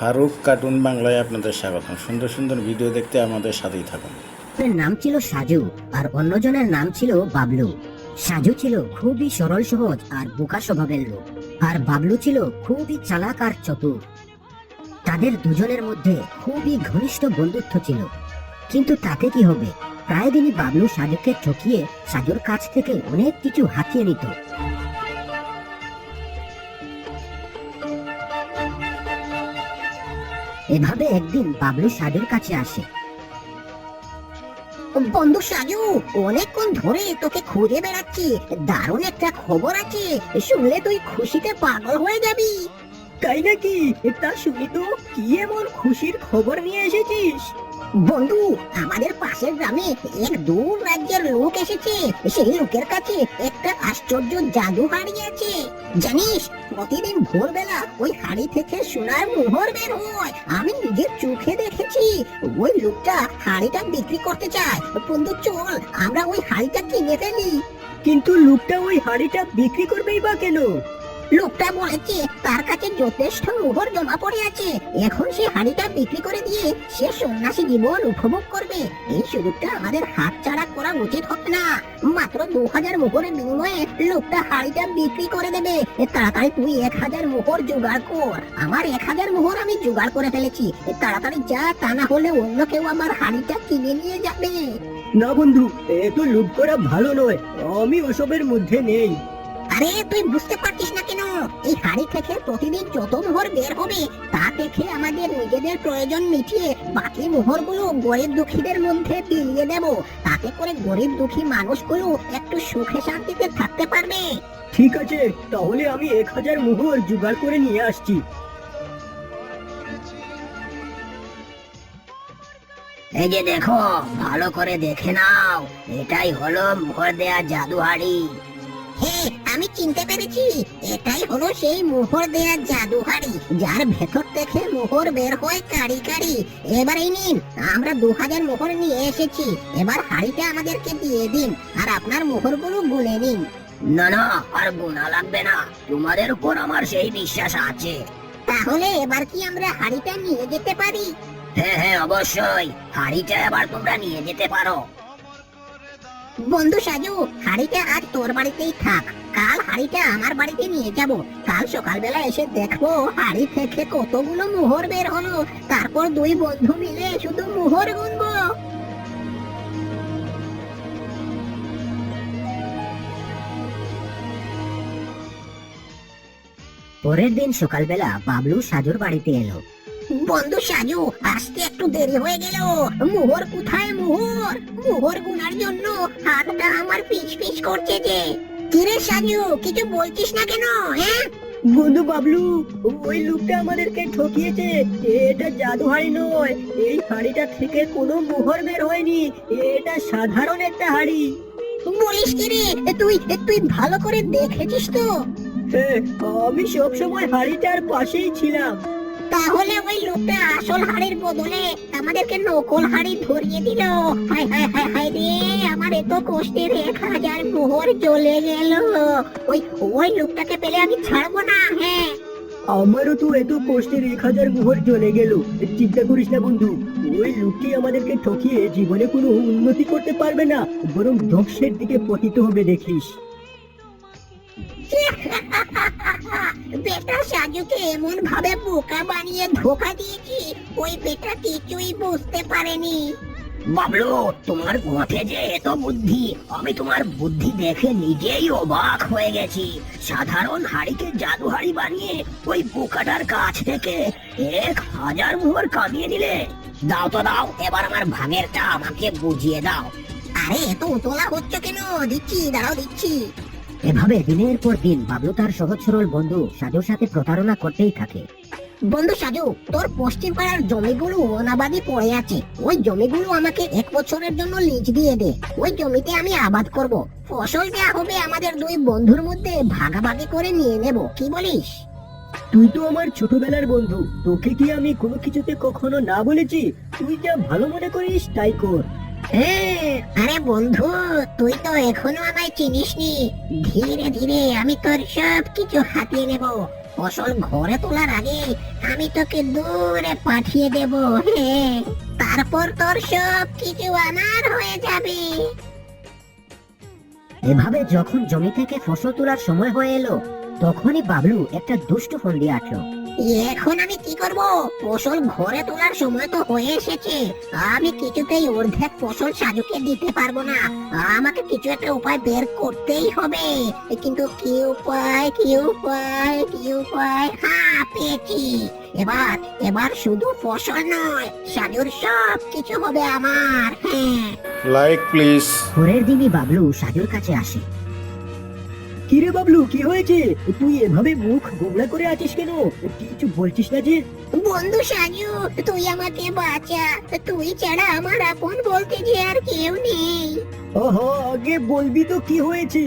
Faruk cartoon বাংলায় আপনাদের স্বাগতম। সুন্দর সুন্দর ভিডিও দেখতে আমাদের সাথেই থাকুন। এর নাম ছিল সাজু আর অন্যজনের নাম ছিল বাবলু। সাজু ছিল খুবই সরল সহজ আর বোকা স্বভাবের লোক, আর বাবলু ছিল খুবই চালাক আর চতুর। তাদের দুজনের মধ্যে খুবই ঘনিষ্ঠ বন্ধুত্ব ছিল। কিন্তু তাতে কি হবে, প্রায় দিনই বাবলু সাজুকে ঠকিয়ে সাজুর কাছ থেকে অনেক কিছু হাতিয়ে নিত। এভাবে একদিন বাবলু সাজুর কাছে আসে। বন্ধু সাজু, অনেকক্ষণ ধরে তোকে খুঁজে বেড়াচ্ছি, দারুণ একটা খবর আছে, শুনলে তুই খুশিতে পাগল হয়ে যাবি। তাই নাকি? তা শুনি তো, কি এমন খুশির খবর নিয়ে এসেছিস? বন্ধু, আমাদের পাশের গ্রামে এক দূর রাজ্যের লোক এসেছে। সেই লোকের কাছে একটা আশ্চর্য জাদু হাড়ি আছে। জানিস, প্রতিদিন ভোরবেলা ওই হাড়ি থেকে সোনার মোহর বের হয়। আমি নিজের চোখে দেখেছি। ওই লোকটা হাড়িটা বিক্রি করতে চায়। বন্ধু চল, আমরা ওই হাড়িটা কিনে ফেলি। কিন্তু লোকটা ওই হাড়িটা বিক্রি করবেই বা কেন? লোকটা বলেছে তার কাছে যথেষ্ট মোহর জমা পড়ে আছে। এখন সে হাড়িটা বিক্রি করে দিয়ে সে সন্ন্যাসী জীবন উপভোগ করবে। এই সুযোগটা আমাদের হাতছাড়া করা উচিত হবে না। মাত্র 2000 মোহরের বিনিময়ে লোকটা হাড়িটা বিক্রি করে দেবে। তাড়াতাড়ি তুই 1000 মোহর জোগাড় কর। আমার 1000 মোহর আমি জোগাড় করে ফেলেছি। তাড়াতাড়ি যা, তা না হলে অন্য কেউ আমার হাড়িটা কিনে নিয়ে যাবে। না বন্ধু, এত লুট করা ভালো নয়, আমি ওসবের মধ্যে নেই। আরে তুই বুঝতে পারছিস না কেন? এই হাড়ি থেকে প্রতিদিন যত মোহর বের হবে তা দেখে আমাদের নিজেদের প্রয়োজন মিটিয়ে বাকি মোহরগুলো গরিব দুঃখীদের মধ্যে বিলিয়ে দেব। তাতে করে গরিব দুঃখী মানুষগুলো একটু সুখে শান্তিতে থাকতে পারবে। ঠিক আছে, তাহলে আমি 1000 মোহর জোগাড় করে নিয়ে আসছি। এই যে দেখো, ভালো করে দেখে নাও, এটাই হলো মোহর দেয়া জাদু হাড়ি। হ্যাঁ, আমি চিনতে পেরেছি, এটাই হলো সেই মোহর দেয়া জাদু হাড়ি, যার ভেতর থেকে মোহর বের হয় কারি কারি। এবার এই নিন, আমরা 2000 মোহর নিয়ে এসেছি। এবার হাড়িটা আমাদেরকে দিয়ে দিন আর আপনার মোহরগুলো গুনে নিন। না না, আর গোনা লাগবে না, তোমাদের উপর আমার সেই বিশ্বাস আছে। তাহলে এবার কি আমরা হাড়িটা নিয়ে যেতে পারি? হ্যাঁ হ্যাঁ, অবশ্যই, হাড়িটা এবার তোমরা নিয়ে যেতে পারো। বন্ধু সাজু, হাড়িটা আজ তোর বাড়িতেই থাক। কাল হাড়িটা আমার বাড়িতে নিয়ে যাব। কাল সকালবেলা এসে দেখবো হাড়ি থেকে কতগুলো মোহর বের হলো। তারপর দুই বন্ধু মিলে শুধু মোহর গুনবো। পরের দিন সকালবেলা বাবলু সাজুর বাড়িতে এলো। বন্ধু সাজু, আসতে একটু দেরি হয়ে গেল। মোহর কোথায়? মোহর মোহর গুনার জন্য হাতটা আমার পিছ পিছ করছে যে। কিরে সাজু, কিছু বলছিস না কেন? হ্যাঁ বন্ধু বাবলু, ওই লোকটা আমাদেরকে ঠকিয়েছে। এটা জাদু হাড়ি নয়, এই হাড়িটা থেকে কোনো মোহর বের হয়নি। এটা সাধারণ একটা হাড়ি। বলিস কি রে? তুই তুই ভালো করে দেখেছিস তো? হ্যাঁ, আমি সবসময় হাড়িটার পাশেই ছিলাম। তাহলে ওই লোকটা আসল হাড়ির বদলে আমাদেরকে নকল হাড়ি ধরিয়ে দিল। হায় হায় হায় হায় রে, আমার এত কষ্টের 1000 মোহর চলে গেল। ওই ওই লোকটাকে পেলে আমি ছাড়বো না। হ্যাঁ, আমারও তো এত কষ্টের 1000 মোহর চলে গেল। চিন্তা করিস না বন্ধু, ওই লোকটি আমাদেরকে ঠকিয়ে জীবনে কোনো উন্নতি করতে পারবে না, বরং ধ্বংসের দিকে পতিত হবে দেখিস। বেটা সাজুকে এমন ভাবে বোকা বানিয়ে ধোকা দিয়েছি, ওই বেটা কিছুই বুঝতে পারেনি। বাবলু, তোমার মাথায় যে এত বুদ্ধি, আমি তোমার বুদ্ধি দেখে নিজেই অবাক হয়ে গেছি। সাধারণ হাড়িকে জাদু হাড়ি বানিয়ে ওই বোকাটার কাছ থেকে 1000 মোহর কামিয়ে নিলে। দাও তো দাও, এবার আমার ভাগেরটা আমাকে বুঝিয়ে দাও। আরে এত উতলা হচ্ছে কেন? দিচ্ছি, দাঁড়াও দিচ্ছি। এভাবে দিনের পর দিন বাবলু তার সহজ সরল বন্ধু সাজুর সাথে প্রতারণা করতেই থাকে। বন্ধু সাজু, তোর পশ্চিম পাড়ার জমিগুলো অনাবাদি পড়ে আছে। ওই জমিগুলো আমাকে 1 বছরের জন্য লিজ দিয়ে দে। ওই জমিতে আমি আবাদ করব। ফসল যা হবে আমাদের দুই বন্ধুর মধ্যে ভাগাভাগি করে নিয়ে নেব। কি বলিস? তুই তো আমার ছোটবেলার বন্ধু, তোকে কি আমি কোনো কিছুতে কখনো না বলেছি? তুই যা ভালো মনে করিস তাই কর। হ্যাঁ, আরে বন্ধু, তুই তো এখনো আমায় চিনিসনি। ধীরে ধীরে আমি তোর সব কিছু হাতিয়ে নেব। ফসল ঘরে তোলার আগে আমি তোকে দূরে পাঠিয়ে দেব। হ্যাঁ, তারপর তোর সব কিছু আমার হয়ে যাবে। এভাবে যখন জমি থেকে ফসল তোলার সময় হয়ে এলো, তখনই বাবলু একটা দুষ্টু ফন্দি আঁটলো। এখন আমি কি করব? ফসল ঘরে তোলার সময় তো হয়ে এসেছে। আমি কিছুতেই অর্ধেক ফসল সাজুকে দিতে পারবো না। আমাকে কিছু একটা উপায় বের করতেই হবে। কিন্তু কি উপায়, কি উপায়, কি উপায়? হ্যাঁ, পেয়েছি। এবার এবার শুধু ফসল নয়, সাজুর সব কিছু হবে আমার। হ্যাঁ, লাইক প্লিজ। পরের দিনই বাবলু সাজুর কাছে আসে। কিরে বাবলু, কি হয়েছে? তুই এভাবে মুখ গোমড়া করে আছিস কেন? কিছু বলছিস না যে? বন্ধু সাজু, তুই আমাকে বাঁচা। তুই ছাড়া আমার আপন বলতে যে আর কেউ নেই। ওহো, আগে বলবি তো কি হয়েছে?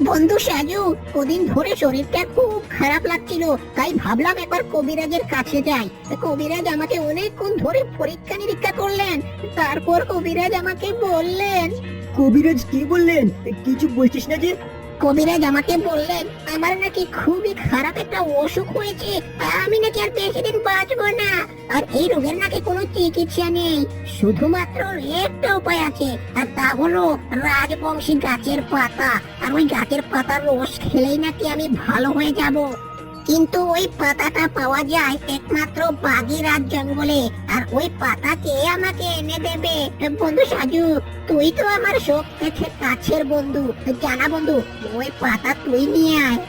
বন্ধু সাজু, কদিন ধরে শরীরটা খুব খারাপ লাগছিল, তাই ভাবলাম একবার কবিরাজের কাছে যাই। কবিরাজ আমাকে অনেকক্ষণ ধরে পরীক্ষা নিরীক্ষা করলেন। তারপর কবিরাজ আমাকে বললেন, কবিরাজ কি বললেন? কিছু বলছিস না যে? কবিরাজ আমাকে বললেন আমার নাকি খুবই খারাপ একটা অসুখ হয়েছে। আমি নাকি আর বেশি দিন বাঁচবো না। আর এই রোগের নাকি কোনো চিকিৎসা নেই, শুধুমাত্র একটা উপায় আছে, আর তা হলো রাজবংশী গাছের পাতা। আর ওই গাছের পাতার রস খেলেই নাকি আমি ভালো হয়ে যাব। কিন্তু ওই পাতাটা পাওয়া যায় একমাত্র বাগিরাজ জঙ্গলে। আর ওই পাতা কে আমাকে এনে দেবে? বন্ধু সাজু, তুই তো আমার সব থেকে কাছের বন্ধু, জানা বন্ধু, ওই পাতা তুই নিয়ে আয়।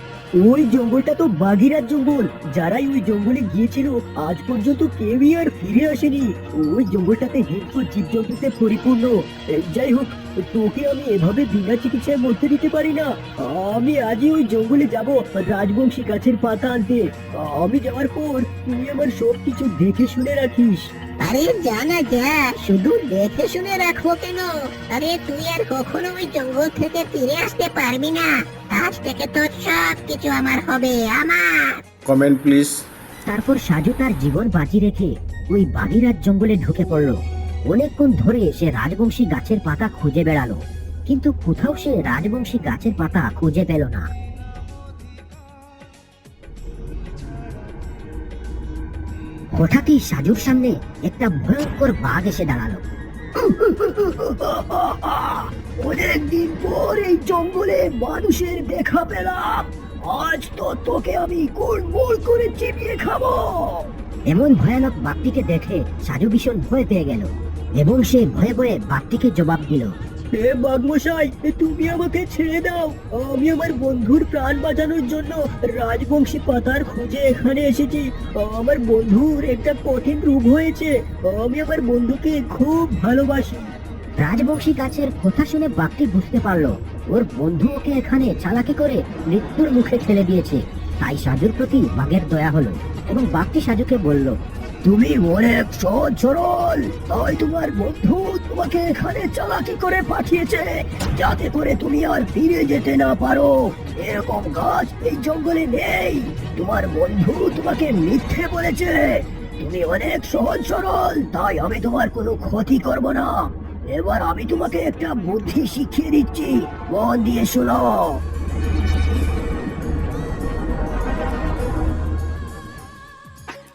ওই জঙ্গলটা তো বাগিরার জঙ্গল। যারাই ওই জঙ্গলে গিয়েছিল আজ পর্যন্ত কেউই আর ফিরে আসেনি। ওই জঙ্গলটাতে হিংস্র জীবজন্তুতে পরিপূর্ণ। যাই হোক, তোকে আমি এভাবে বিনা চিকিৎসায় মরতে দিতে পারি না। আমি আজই ওই জঙ্গলে যাব রাজবংশী গাছের পাতা আনতে। আমি যাওয়ার পর তুই আমার সব কিছু দেখে শুনে রাখিস। আরে জানা যা, শুধু দেখে শুনে রাখবো কেন? আরে তুই আর কখনো ওই জঙ্গল থেকে ফিরে আসতে পারবি না। আজ থেকে তোর সব কিছু আমার হবে, আমার। Comment please. তারপর সাজু তার জীবন বাজি রেখে ওই বাগিরাজ জঙ্গলে ঢুকে পড়লো। অনেকক্ষণ ধরে সে রাজবংশী গাছের পাতা খুঁজে বেড়ালো, কিন্তু কোথাও সে রাজবংশী গাছের পাতা খুঁজে পেল না। হঠাৎই সাজুর সামনে একটা ভয়ঙ্কর বাঘ এসে দাঁড়ালো। অনেকদিন পর এই জঙ্গলে মানুষের দেখা পেলাম। আজ তো তোকে আমি গোলমোল করে চিবিয়ে খাবো। এমন ভয়ানক বাঘটিকে দেখে সাজু ভীষণ ভয় পেয়ে গেল এবং সে ভয়ে ভয়ে বাঘটিকে জবাব দিল। হে বাঘমশাই, তুমি আমাকে ছেড়ে দাও। আমি আমার বন্ধুর প্রাণ বাঁচানোর জন্য রাজবংশী পাতার খোঁজে এখানে এসেছি। আমার বন্ধুর একটা কঠিন রোগ হয়েছে। আমি আমার বন্ধুকে খুব ভালোবাসি। রাজবংশী গাছের কথা শুনে বাঘটি বুঝতে পারলো ওর বন্ধু ওকে এখানে চালাকি করে মৃত্যুর মুখে ঠেলে দিয়েছে। তাই সাজুর প্রতি বাঘের দয়া হলো এবং বাঘটি সাজুকে বলল, তুমি অনেক সহজ সরল, তাই তোমার বন্ধু তোমাকে এখানে চালাকি করে পাঠিয়েছে যাতে করে তুমি আর ফিরে যেতে না পারো। এরকম গাছ এই জঙ্গলে নেই। তোমার বন্ধু তোমাকে মিথ্যে বলেছে। তুমি অনেক সহজ সরল, তাই আমি তোমার কোনো ক্ষতি করব না। এবার আমি তোমাকে একটা বুদ্ধি শিখিয়ে দিচ্ছি, মন দিয়ে শোনো।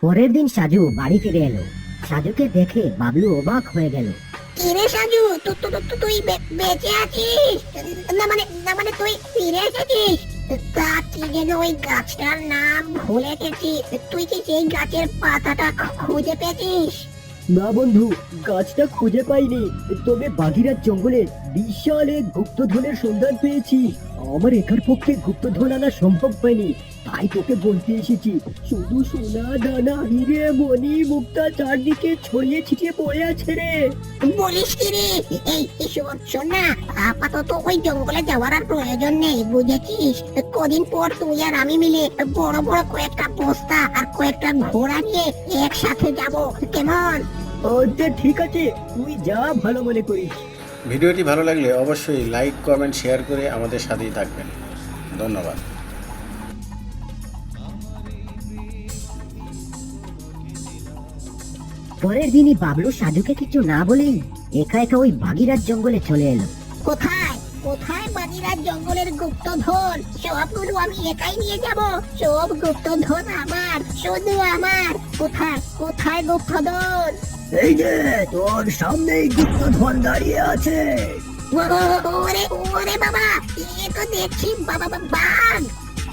পরের দিন সাজু বাড়ি ফিরে এলো। সাজুকে দেখে বাবলু অবাক হয়ে গেল। কিরে সাজু, তুই বেঁচে আছিস? না মানে তুই ফিরে এসেছিস? তা কি যেন ওই গাছটার নাম ভুলে গেছি। তুই কি সেই গাছের পাতাটা খুঁজে পেয়েছিস? না বন্ধু, গাছটা খুঁজে পাইনি, তবে বাগিরার জঙ্গলে বিশাল এক গুপ্তধনের সন্ধান পেয়েছি। আমার একার পক্ষে গুপ্তধন আনা সম্ভব হয়নি, তাই তোকে বলতে এসেছি। শুধু সোনা দানা হিরে মণি মুক্তা চারদিকে ছড়িয়ে ছিটিয়ে পড়ে আছে রে। বলিস কি রে? এই শোন না, আপাতত ওই জঙ্গলে যাওয়ার আর প্রয়োজন নেই, বুঝেছিস? কদিন পর তুই আর আমি মিলে বড় বড় কয়েকটা বস্তা আর কয়েকটা ঘোড়া নিয়ে একসাথে যাব, কেমন? আচ্ছা ঠিক আছে, তুই যা ভালো মনে করিস। ভিডিওটি ভালো লাগলে অবশ্যই লাইক কমেন্ট শেয়ার করে আমাদের সাথেই থাকবেন। ধন্যবাদ। পরের দিনই বাবলু সাজুকে কিছু না বলেই একা একা ওই বাগিরাজ জঙ্গলে চলে এলো। কোথায় কোথায় বাগিরার জঙ্গলের গুপ্তধন? সবগুলো আমি একাই নিয়ে যাব। সব গুপ্তধন আমার, শুধু আমার। কোথায় কোথায় গুপ্তধন? এই যে তোর সামনেই গুপ্তধন দাঁড়িয়ে আছে। ওরে ওরে বাবা, এ তো দেখছি বাবা বাঘ।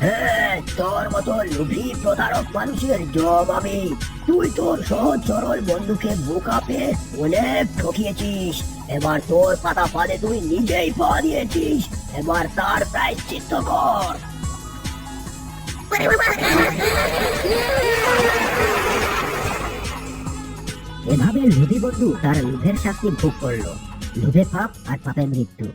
হ্যাঁ, তোর মতো লোভী প্রতারক মানুষের জব আমি। তুই তোর সহজ সরল বন্ধুকে বোকা পেয়ে অনেক ঠকিয়েছিস। এবার তোর পাতা ফাঁদে তুই নিজেই পা দিয়েছিস। এবার তার প্রায়শ্চিত্ত কর। ওরে বাবা, এভাবে লোভী বন্ধু তার লোভের শাস্তি ভোগ করলো। লোভে পাপ আর পাপে মৃত্যু।